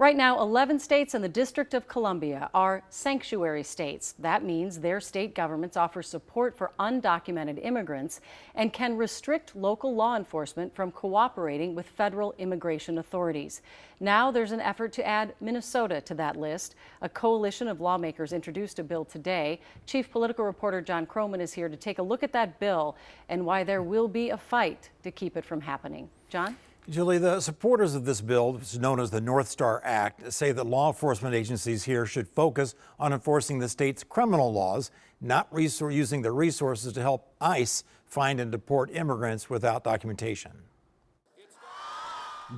Right now, 11 states and the District of Columbia are sanctuary states. That means their state governments offer support for undocumented immigrants and can restrict local law enforcement from cooperating with federal immigration authorities. Now there's an effort to add Minnesota to that list. A coalition of lawmakers introduced a bill today. Chief political reporter John Croman is here to take a look at that bill and why there will be a fight to keep it from happening. John? Julie, the supporters of this bill, which is known as the North Star Act, say that law enforcement agencies here should focus on enforcing the state's criminal laws, not using their resources to help ICE find and deport immigrants without documentation.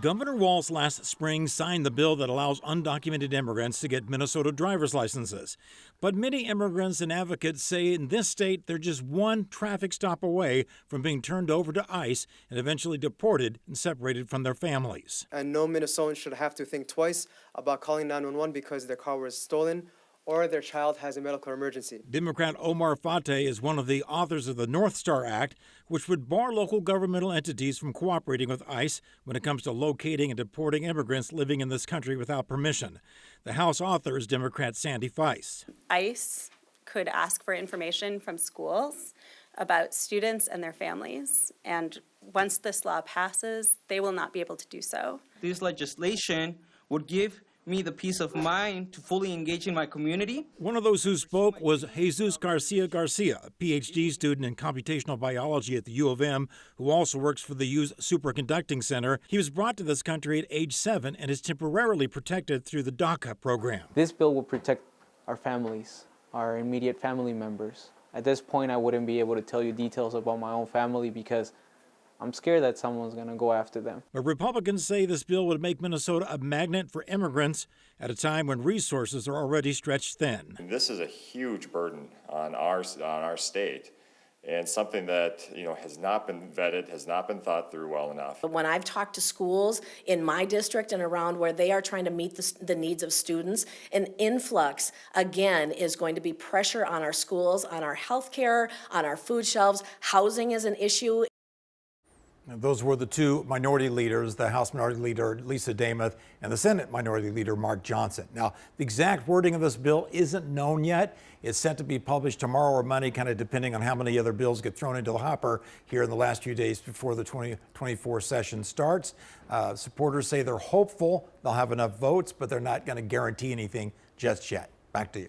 Governor Walz last spring signed the bill that allows undocumented immigrants to get Minnesota driver's licenses. But many immigrants and advocates say in this state they're just one traffic stop away from being turned over to ICE and eventually deported and separated from their families. And no Minnesotan should have to think twice about calling 911 because their car was stolen or their child has a medical emergency. Democrat Omar Fateh is one of the authors of the North Star Act, which would bar local governmental entities from cooperating with ICE when it comes to locating and deporting immigrants living in this country without permission. The House author is Democrat Sandy Feist. ICE could ask for information from schools about students and their families, and once this law passes, they will not be able to do so. This legislation would give me the peace of mind to fully engage in my community. One of those who spoke was Jesus Garcia, a PhD student in computational biology at the U of M, who also works for the U's Superconducting Center. He was brought to this country at age 7 and is temporarily protected through the DACA program. This bill will protect our families, our immediate family members. At this point, I wouldn't be able to tell you details about my own family because I'm scared that someone's going to go after them. But Republicans say this bill would make Minnesota a magnet for immigrants at a time when resources are already stretched thin. This is a huge burden on our state, and something that has not been vetted, has not been thought through well enough. When I've talked to schools in my district and around where they are trying to meet the needs of students, an influx, again, is going to be pressure on our schools, on our health care, on our food shelves. Housing is an issue. Those were the two minority leaders, the House Minority Leader Lisa Demuth and the Senate Minority Leader Mark Johnson. Now, the exact wording of this bill isn't known yet. It's set to be published tomorrow or Monday, kind of depending on how many other bills get thrown into the hopper here in the last few days before the 2024 session starts. Supporters say they're hopeful they'll have enough votes, but they're not going to guarantee anything just yet. Back to you.